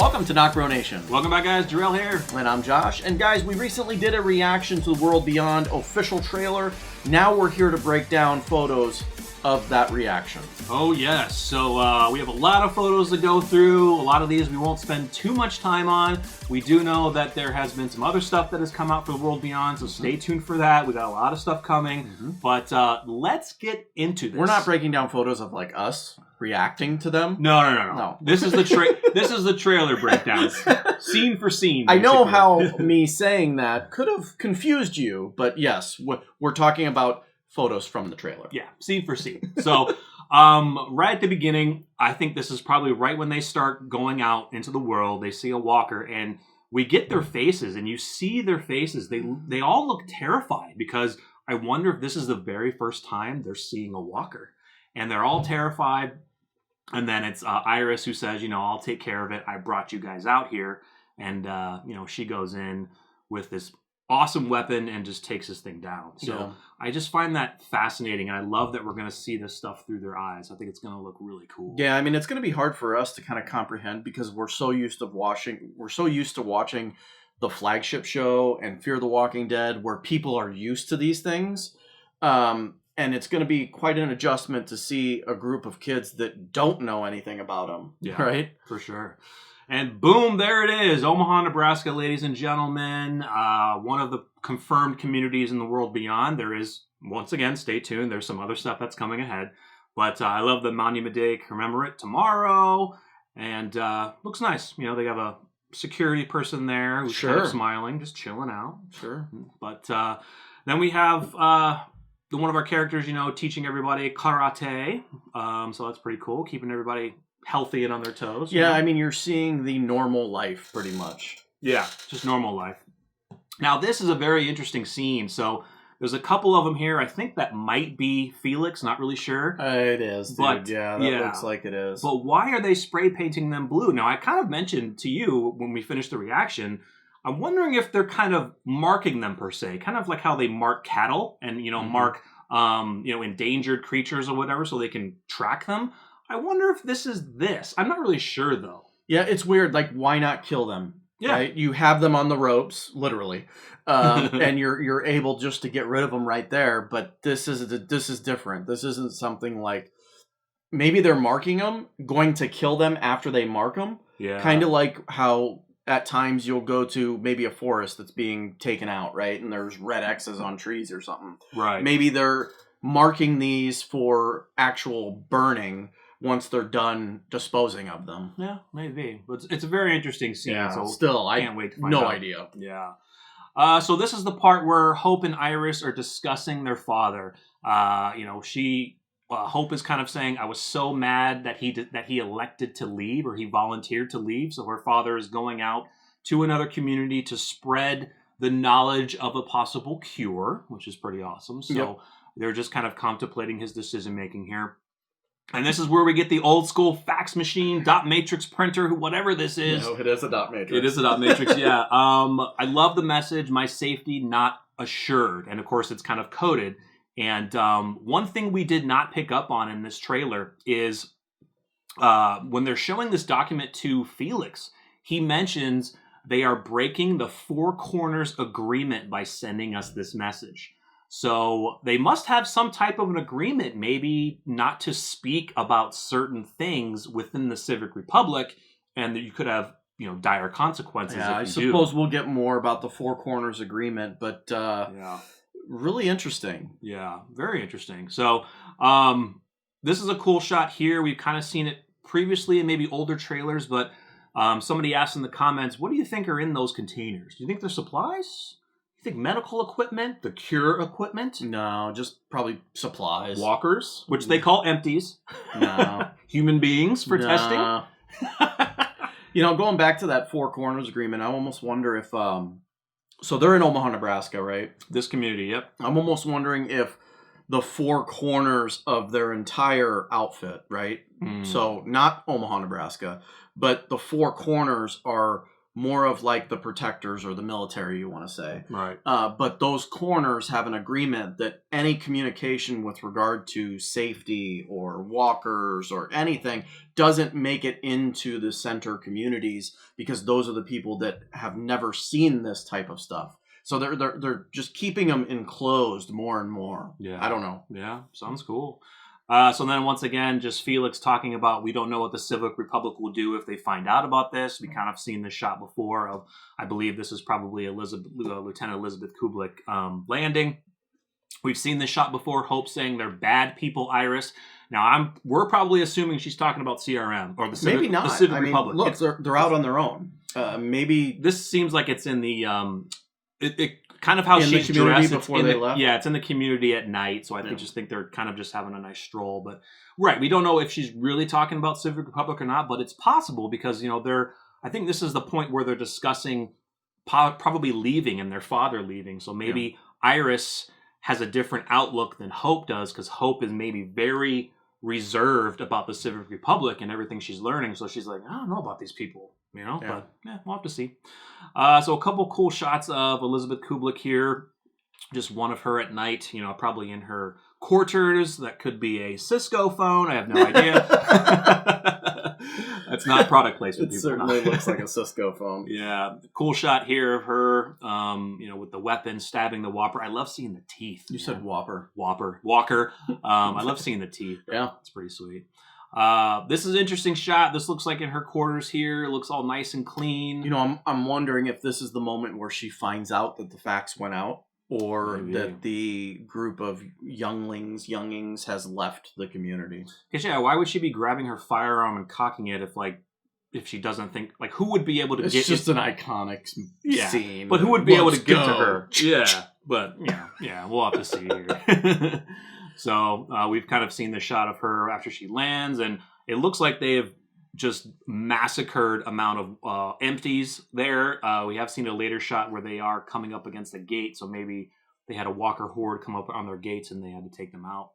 Welcome to NocBro Nation. Welcome back, guys. Jarrell here. And I'm Josh. And guys, we recently did a reaction to the World Beyond official trailer. Now we're here to break down photos of that reaction. Oh, yes. So we have a lot of photos to go through. A lot of these we won't spend too much time on. We do know that there has been some other stuff that has come out for the World Beyond, so stay tuned for that. We got a lot of stuff coming. But let's get into this. We're not breaking down photos of like us reacting to them. No. This is the this is the trailer breakdowns, scene for scene. Basically. I know how me saying that could have confused you, but yes, we're talking about photos from the trailer. Yeah, scene for scene. So, right at the beginning, I think this is probably right when they start going out into the world. They see a walker, and we get their faces, and you see their faces. They all look terrified because I wonder if this is the very first time they're seeing a walker, and they're all terrified. And then it's Iris who says, you know, I'll take care of it. I brought you guys out here, and you know, she goes in with this awesome weapon and just takes this thing down. So yeah. I just find that fascinating. And I love that we're going to see this stuff through their eyes. I think it's going to look really cool. Yeah, I mean, it's going to be hard for us to kind of comprehend because we're so used to watching the flagship show and Fear the Walking Dead, where people are used to these things. And it's going to be quite an adjustment to see a group of kids that don't know anything about them. Yeah, right? For sure. And boom, there it is. Omaha, Nebraska, ladies and gentlemen. One of the confirmed communities in the World Beyond. There is, once again, stay tuned. There's some other stuff that's coming ahead. But I love the Monument Day Commemorate tomorrow. And looks nice. You know, they have a security person there who's kind of smiling, just chilling out. Sure. But then we have one of our characters, you know, teaching everybody karate. So that's pretty cool. Keeping everybody healthy and on their toes. Yeah, I mean, you're seeing the normal life pretty much. Yeah, just normal life. Now, this is a very interesting scene. So there's a couple of them here. I think that might be Felix. Not really sure. It is, dude. But, yeah, that looks like it is. But why are they spray painting them blue? Now, I kind of mentioned to you when we finished the reaction, I'm wondering if they're kind of marking them per se, kind of like how they mark cattle and, you know, mark, you know, endangered creatures or whatever so they can track them. I wonder if this is this. I'm not really sure, though. Yeah, it's weird. Like, why not kill them? Yeah. Right? You have them on the ropes, literally, and you're able just to get rid of them right there. But this is different. This isn't something like maybe they're marking them, going to kill them after they mark them. Yeah. Kind of like how at times you'll go to maybe a forest that's being taken out, right? And there's red X's on trees or something. Right. Maybe they're marking these for actual burning once they're done disposing of them. Yeah, maybe. But it's a very interesting scene. Yeah, so still, I can't wait to find out. No idea. Yeah. So this is the part where Hope and Iris are discussing their father. You know, Hope is kind of saying, I was so mad that he elected to leave, or he volunteered to leave. So her father is going out to another community to spread the knowledge of a possible cure, which is pretty awesome. So they're just kind of contemplating his decision-making here. And this is where we get the old school fax machine, dot matrix printer, whatever this is. No, it is a dot matrix. It is a dot matrix, yeah. I love the message, my safety not assured. And of course, it's kind of coded. And one thing we did not pick up on in this trailer is when they're showing this document to Felix, he mentions they are breaking the Four Corners Agreement by sending us this message. So they must have some type of an agreement, maybe not to speak about certain things within the Civic Republic, and that you could have, you know, dire consequences. Yeah, I suppose we'll get more about the Four Corners Agreement, but really interesting. Yeah, very interesting. So this is a cool shot here. We've kind of seen it previously in maybe older trailers, but somebody asked in the comments, what do you think are in those containers? Do you think they're supplies? Think medical equipment, the cure equipment? No, just probably supplies. Walkers, which they call empties. No. Human beings for testing. You know, going back to that Four Corners Agreement, I almost wonder if, so they're in Omaha, Nebraska, right? This community, yep. I'm almost wondering if the four corners of their entire outfit, right? So not Omaha, Nebraska, but the four corners are more of like the protectors or the military, you want to say. Right. But those corners have an agreement that any communication with regard to safety or walkers or anything doesn't make it into the center communities, because those are the people that have never seen this type of stuff. So they're just keeping them enclosed more and more. Yeah. I don't know. Yeah, sounds cool. So then once again, just Felix talking about, we don't know what the Civic Republic will do if they find out about this. We kind of seen this shot before of, I believe this is probably Lieutenant Elizabeth Kublik landing. We've seen this shot before, Hope saying they're bad people, Iris. Now we're probably assuming she's talking about CRM or the Civic, maybe not. The Civic Republic. Look, they're out on their own. Maybe this seems like it's in the it kind of how in she's the community dressed before they left. Yeah, it's in the community at night, so I think they're kind of just having a nice stroll. But right, we don't know if she's really talking about Civic Republic or not, but it's possible because I think this is the point where they're discussing probably leaving and their father leaving. So maybe Iris has a different outlook than Hope does, because Hope is maybe very reserved about the Civic Republic and everything she's learning. So she's like, I don't know about these people. But we'll have to see. So a couple cool shots of Elizabeth Kublik here. Just one of her at night, probably in her quarters. That could be a Cisco phone. I have no idea. That's not product placement. It certainly looks like a Cisco phone. Yeah. Cool shot here of her, with the weapon stabbing the Whopper. I love seeing the teeth. You said Whopper. Walker. I love seeing the teeth. Yeah. It's pretty sweet. This is an interesting shot. This looks like in her quarters here. It looks all nice and clean. I'm wondering if this is the moment where she finds out that the facts went out, or that the group of youngings has left the community. Because why would she be grabbing her firearm and cocking it if she doesn't think, like, who would be able to get... It's just an iconic scene. But who would be able to get to her? Yeah, but we'll have to see here. So we've kind of seen the shot of her after she lands, and it looks like they have just massacred amount of empties there. We have seen a later shot where they are coming up against the gate, so maybe they had a walker horde come up on their gates and they had to take them out.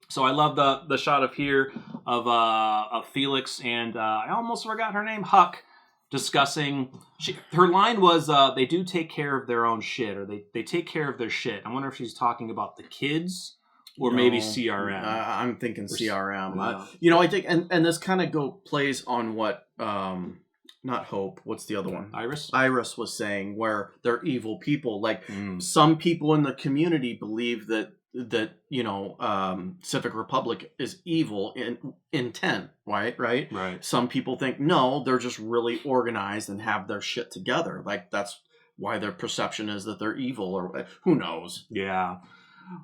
So I love the shot of here of Felix and I almost forgot her name, Huck, discussing. Her line was, they do take care of their own shit, or they take care of their shit. I wonder if she's talking about the kids. Or maybe CRM. I'm thinking CRM. Yeah. I think, and this kind of plays on what, not Hope. What's the other one? Iris was saying, where they're evil people. Like some people in the community believe that Civic Republic is evil in intent, right? Right. Some people think no, they're just really organized and have their shit together. Like that's why their perception is that they're evil, or who knows? Yeah.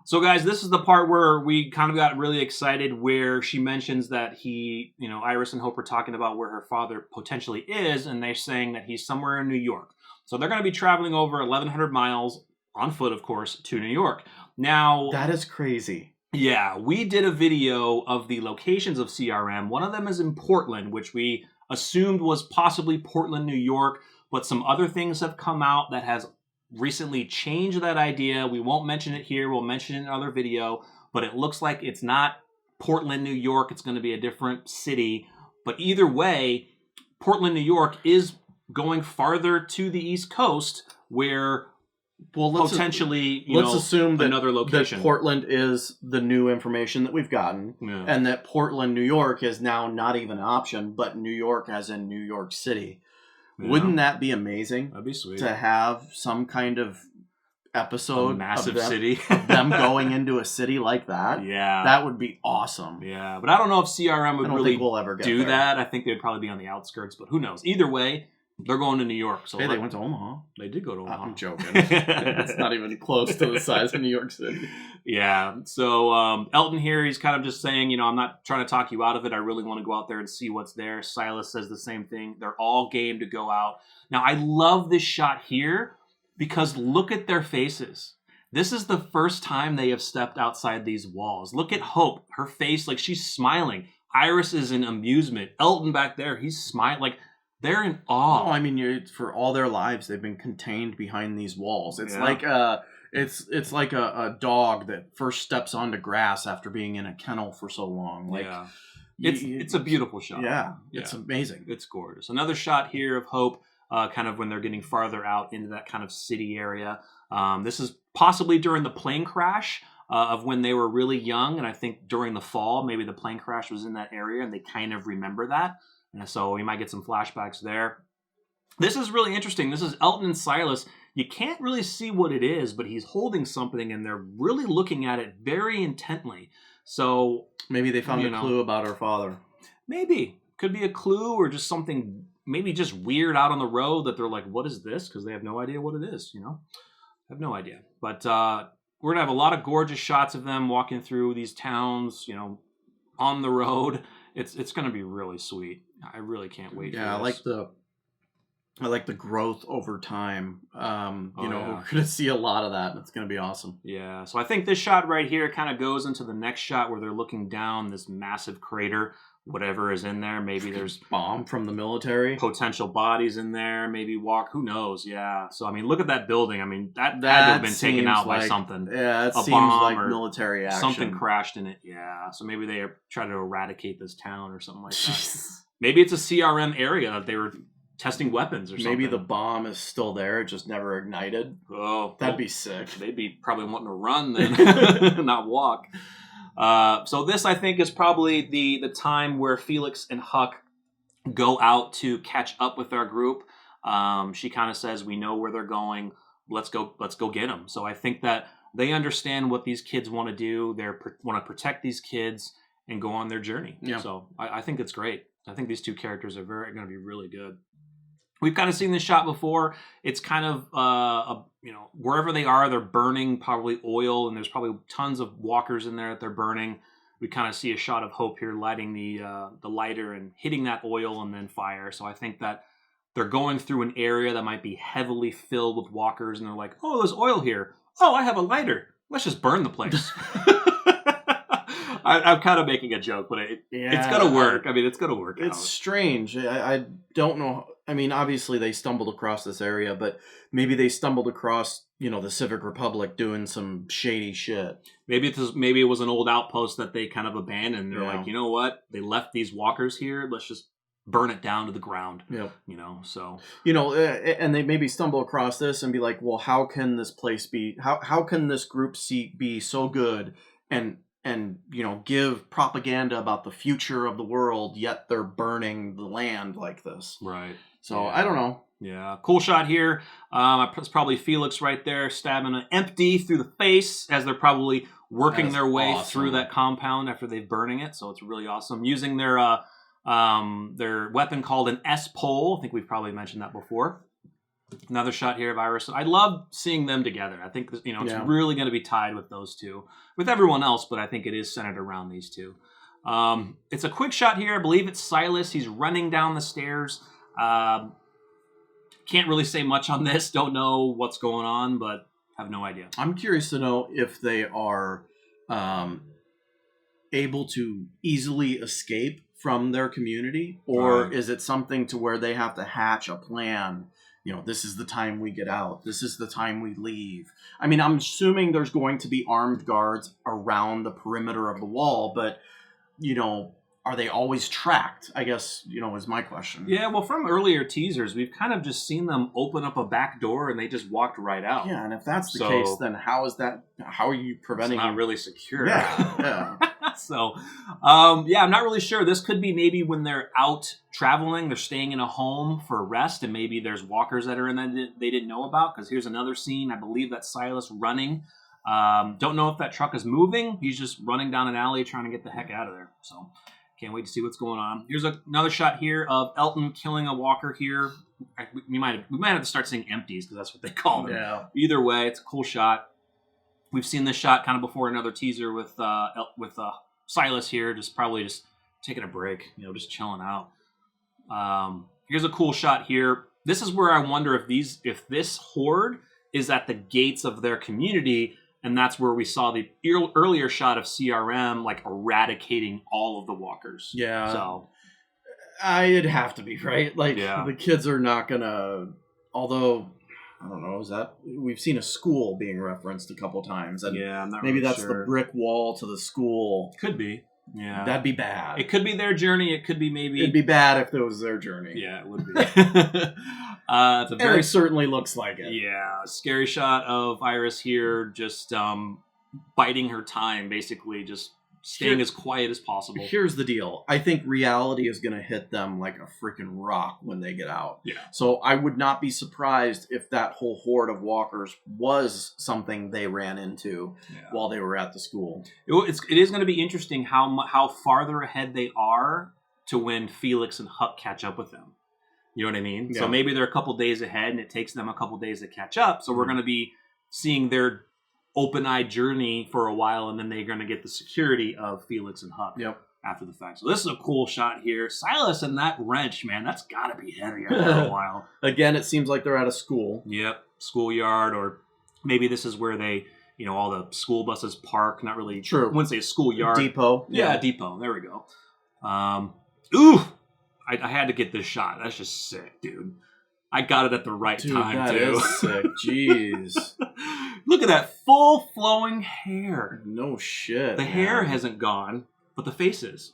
So, guys, this is the part where we kind of got really excited, where she mentions that Iris and Hope are talking about where her father potentially is, and they're saying that he's somewhere in New York. So they're going to be traveling over 1,100 miles, on foot, of course, to New York. Now... That is crazy. Yeah, we did a video of the locations of CRM. One of them is in Portland, which we assumed was possibly Portland, New York, but some other things have come out that has recently changed that idea. We won't mention it here. We'll mention it in another video, but it looks like it's not Portland, New York. It's going to be a different city. But either way, Portland, New York is going farther to the East Coast, where potentially, let's assume that another location. That Portland is the new information that we've gotten, and that Portland, New York is now not even an option, but New York as in New York City. Yeah. Wouldn't that be amazing? That'd be sweet. To have some kind of episode, a massive city, of them going into a city like that. Yeah, that would be awesome. Yeah, but I don't know if CRM would really we'll ever do that. I think they'd probably be on the outskirts, but who knows? Either way, they're going to New York. So they went to Omaha. They did go to Omaha. I'm joking. It's not even close to the size of New York City. Yeah. So Elton here, he's kind of just saying, I'm not trying to talk you out of it. I really want to go out there and see what's there. Silas says the same thing. They're all game to go out. Now, I love this shot here because look at their faces. This is the first time they have stepped outside these walls. Look at Hope. Her face, like she's smiling. Iris is in amusement. Elton back there, he's smiling. Like, they're in awe. Oh, I mean, for all their lives, they've been contained behind these walls. It's like it's like a dog that first steps onto grass after being in a kennel for so long. Like, it's a beautiful shot. Yeah, it's amazing. It's gorgeous. Another shot here of Hope kind of when they're getting farther out into that kind of city area. This is possibly during the plane crash of when they were really young, and I think during the fall, maybe the plane crash was in that area, and they kind of remember that. And so we might get some flashbacks there. This is really interesting. This is Elton and Silas. You can't really see what it is, but he's holding something, and they're really looking at it very intently. So maybe they found a clue about her father. Maybe. Could be a clue or just something maybe just weird out on the road that they're like, what is this? Because they have no idea what it is, I have no idea. But we're going to have a lot of gorgeous shots of them walking through these towns, on the road. It's going to be really sweet. I really can't wait for this. I like the growth over time. Yeah. We're going to see a lot of that, and it's going to be awesome. Yeah, so I think this shot right here kind of goes into the next shot where they're looking down this massive crater, whatever is in there. Maybe there's bomb from the military. Potential bodies in there, maybe who knows, yeah. So, look at that building. that had to have been taken out by something. Yeah, it seems like military action. Something crashed in it, yeah. So maybe they try to eradicate this town or something like that. Maybe it's a CRM area that they were testing weapons or something. Maybe the bomb is still there, it just never ignited. Oh, that'd be sick. They'd be probably wanting to run then, not walk. So this, I think, is probably the time where Felix and Huck go out to catch up with our group. She kind of says, "We know where they're going. Let's go get them." So I think that they understand what these kids want to do. They want to protect these kids and go on their journey. Yeah. So I think it's great. I think these two characters are going to be really good. We've kind of seen this shot before. It's kind of, wherever they are, they're burning probably oil, and there's probably tons of walkers in there that they're burning. We kind of see a shot of Hope here lighting the lighter and hitting that oil and then fire. So I think that they're going through an area that might be heavily filled with walkers, and they're like, oh, there's oil here. Oh, I have a lighter. Let's just burn the place. I'm kind of making a joke, but it's going to work. It's going to work out. It's strange. I don't know. Obviously they stumbled across this area, but maybe they stumbled across, the Civic Republic doing some shady shit. Maybe it was an old outpost that they kind of abandoned. They're like, you know what? They left these walkers here. Let's just burn it down to the ground. Yeah. So. And they maybe stumble across this and be like, well, how can this place be, how can this group be so good and give propaganda about the future of the world, yet they're burning the land like this. Right. So, yeah. I don't know. Yeah. Cool shot here. It's probably Felix right there stabbing an empty through the face as they're probably working their way through that compound after they've burning it. So it's really awesome. Using their weapon called an S-pole. I think we've probably mentioned that before. Another shot here of Iris. I love seeing them together. I think it's really going to be tied with those two, with everyone else, but I think it is centered around these two. It's a quick shot here. I believe it's Silas. He's running down the stairs. Can't really say much on this. Don't know what's going on, but have no idea. I'm curious to know if they are able to easily escape from their community, or is it something to where they have to hatch a plan? This is the time we get out. This is the time we leave. I'm assuming there's going to be armed guards around the perimeter of the wall, but, are they always tracked? I guess, is my question. Yeah, well, from earlier teasers, we've kind of just seen them open up a back door and they just walked right out. Yeah, and if that's the case, then how are you preventing... It's not really secure. Yeah. So, I'm not really sure. This could be maybe when they're out traveling, they're staying in a home for rest, and maybe there's walkers that are in that they didn't know about, because here's another scene. I believe that's Silas running. Don't know if that truck is moving. He's just running down an alley trying to get the heck out of there. So, can't wait to see what's going on. Here's another shot here of Elton killing a walker here. We might have to start saying empties, because that's what they call them. Yeah. Either way, it's a cool shot. We've seen this shot kind of before, another teaser with Silas here, just taking a break, just chilling out. Here's a cool shot here. This is where I wonder if this horde is at the gates of their community, and that's where we saw the earlier shot of CRM eradicating all of the walkers. Yeah. So it'd have to be, right? The kids are not gonna. Although I don't know, we've seen a school being referenced a couple times, and I'm not maybe really that's sure. the brick wall to the school. Could be. Yeah. That'd be bad. It could be their journey. It could be maybe... It'd be bad if it was their journey. Yeah, it would be. It's a very it certainly looks like it. Yeah, scary shot of Iris here, just biding her time, basically, just staying as quiet as possible. Here's the deal. I think reality is going to hit them like a freaking rock when they get out. Yeah. So I would not be surprised if that whole horde of walkers was something they ran into while they were at the school. It is going to be interesting how farther ahead they are to when Felix and Huck catch up with them. You know what I mean? Yeah. So maybe they're a couple days ahead and it takes them a couple days to catch up. So we're going to be seeing their open-eyed journey for a while, and then they're going to get the security of Felix and Huck after the fact. So this is a cool shot here. Silas and that wrench, man, that's got to be heavy after a while. Again, it seems like they're at a school. Yep, schoolyard, or maybe this is where they, all the school buses park. Not really. True. I wouldn't say a schoolyard. Depot. Yeah, depot. There we go. Ooh! I had to get this shot. That's just sick, dude. I got it at the right time, too. That is sick. Jeez. Look at that full flowing hair. No shit. The hair hasn't gone, but the face is.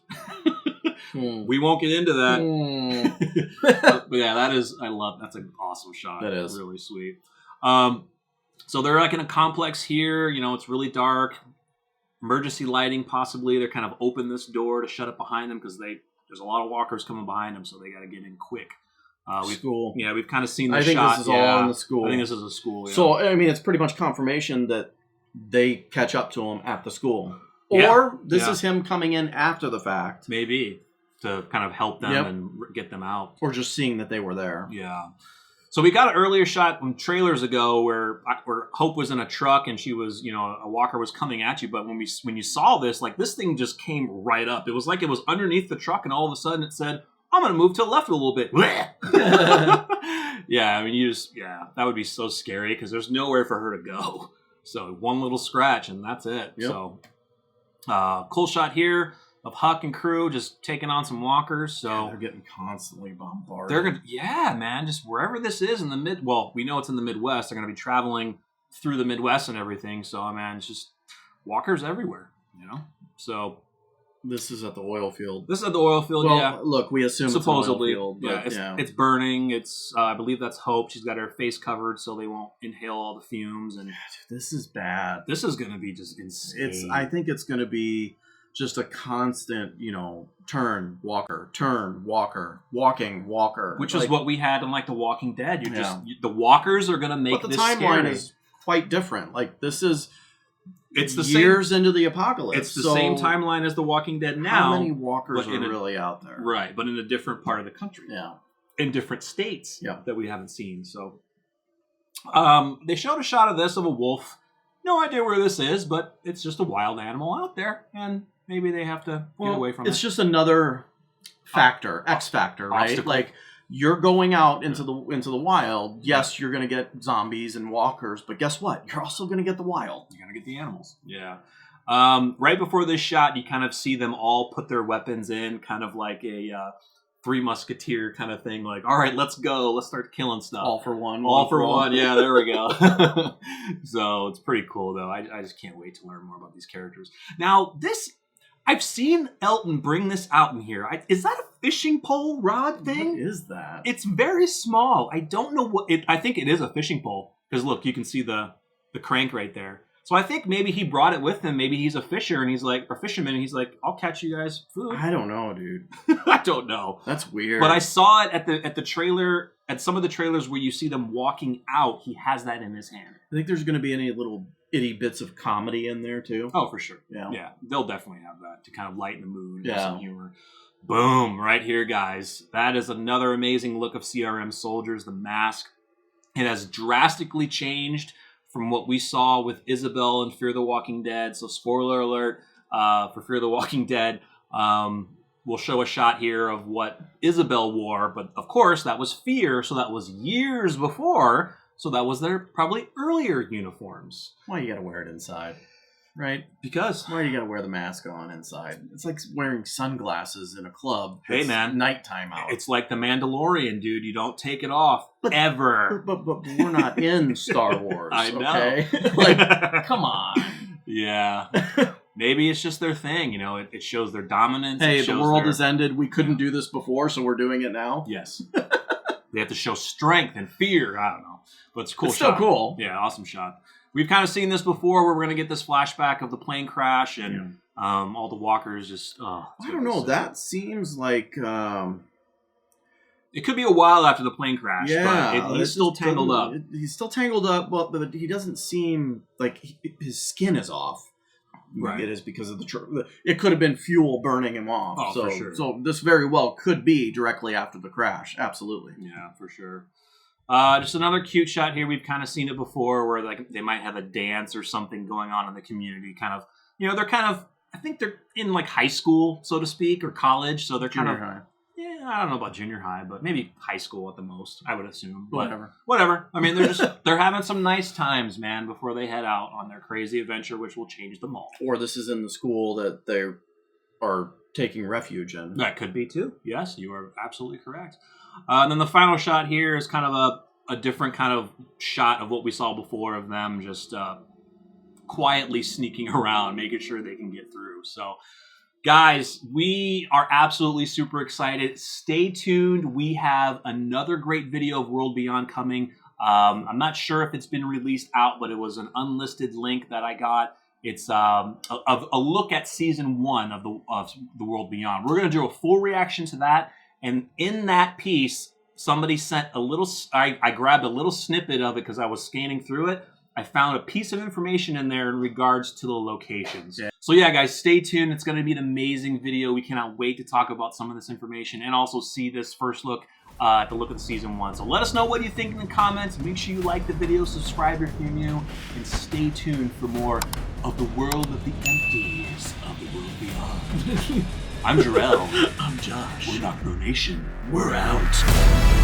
We won't get into that. But yeah, that's an awesome shot. That is. Really sweet. So they're like in a complex here. It's really dark. Emergency lighting, possibly. They're kind of open this door to shut it behind them because there's a lot of walkers coming behind them, so they got to get in quick. School. Yeah, we've kind of seen the shot. I think this is all in the school. I think this is a school. Yeah. So, I mean, it's pretty much confirmation that they catch up to him at the school. Or this is him coming in after the fact. Maybe. To kind of help them and get them out. Or just seeing that they were there. Yeah. So we got an earlier shot from trailers ago where Hope was in a truck and she was, a walker was coming at you. But when you saw this, like this thing just came right up. It was like it was underneath the truck and all of a sudden it said, I'm going to move to the left a little bit. Yeah, I mean, that would be so scary because there's nowhere for her to go. So one little scratch and that's it. Yep. So cool shot here of Huck and crew just taking on some walkers. So they're getting constantly bombarded. They're gonna, man, just wherever this is in the we know it's in the Midwest. They're going to be traveling through the Midwest and everything. So, man, it's just walkers everywhere, So this is at the oil field. Well, look, we assume supposedly, it's an oil field. It's burning. It's I believe that's Hope. She's got her face covered so they won't inhale all the fumes. And this is bad. This is going to be just insane. I think it's going to be just a constant, turn, walker, walking, walker. Which is what we had in like The Walking Dead. The walkers are going to make this scary. But the timeline is quite different. Like this is. It's the years into the apocalypse. It's the same timeline as The Walking Dead now. How many walkers are really out there? Right, but in a different part of the country. Yeah. In different states that we haven't seen. So they showed a shot of a wolf. No idea where this is, but it's just a wild animal out there. And maybe they have to get away from it. It's just another factor, X factor, right? Obstacle. Like you're going out into the wild. Yes, you're going to get zombies and walkers, but guess what? You're also going to get the wild. You're going to get the animals. Yeah. Right before this shot, you kind of see them all put their weapons in, kind of like a Three Musketeer kind of thing. Like, all right, let's go. Let's start killing stuff. All for one. All for one. Yeah, there we go. So it's pretty cool, though. I just can't wait to learn more about these characters. Now, I've seen Elton bring this out in here. Is that a fishing pole rod thing? What is that? It's very small. I don't know what I think it is a fishing pole. Because look, you can see the crank right there. So I think maybe he brought it with him. Maybe he's a fisherman and he's like, I'll catch you guys food. I don't know, dude. I don't know. That's weird. But I saw it at the trailer, at some of the trailers where you see them walking out, he has that in his hand. I think there's going to be any little itty bits of comedy in there too. Oh, for sure. Yeah. They'll definitely have that to kind of lighten the mood and some humor. Boom, right here, guys. That is another amazing look of CRM soldiers, the mask. It has drastically changed from what we saw with Isabel in Fear the Walking Dead. So spoiler alert for Fear the Walking Dead. We'll show a shot here of what Isabel wore. But of course, that was Fear. So that was years before. So that was their probably earlier uniforms. Why you gotta wear it inside? Right? Because why you gotta wear the mask on inside? It's like wearing sunglasses in a club. Hey, man. Nighttime out. It's like the Mandalorian, dude. You don't take it off ever. But we're not in Star Wars. I know. Okay? Like, come on. Yeah. Maybe it's just their thing. It shows their dominance. Hey, the world has ended. We couldn't do this before, so we're doing it now. Yes. they have to show strength and fear. I don't know, but it's a cool It's shot. still cool. Yeah, awesome shot. We've kind of seen this before, where we're gonna get this flashback of the plane crash and all the walkers just. I don't know. That seems like. It could be a while after the plane crash. Yeah, but he's still tangled up. He's still tangled up, but he doesn't seem like his skin is off. Right. It is because of the. It could have been fuel burning him off. Oh, so, for sure. So this very well could be directly after the crash. Absolutely. Yeah, for sure. Just another cute shot here. We've kind of seen it before, where like they might have a dance or something going on in the community. Kind of, they're kind of. I think they're in like high school, so to speak, or college. So they're Junior kind of. high. Yeah, I don't know about junior high, but maybe high school at the most, I would assume. But Whatever. I mean, they're having some nice times, man, before they head out on their crazy adventure, which will change them all. Or this is in the school that they are taking refuge in. That could be too. Yes, you are absolutely correct. And then the final shot here is kind of a different kind of shot of what we saw before of them just quietly sneaking around, making sure they can get through. So, guys, we are absolutely super excited. Stay tuned. We have another great video of World Beyond coming. I'm not sure if it's been released out, but it was an unlisted link that I got. It's a look at season 1 of the World Beyond. We're going to do a full reaction to that. And in that piece, somebody sent a little, I grabbed a little snippet of it because I was scanning through it. I found a piece of information in there in regards to the locations. Yeah. So yeah, guys, stay tuned. It's going to be an amazing video. We cannot wait to talk about some of this information and also see this first look at the look of the season 1. So let us know what you think in the comments. Make sure you like the video, subscribe if you're new, and stay tuned for more of the world of the empties of the World Beyond. I'm Jarrell. I'm Josh. We're NocBro Nation. We're out.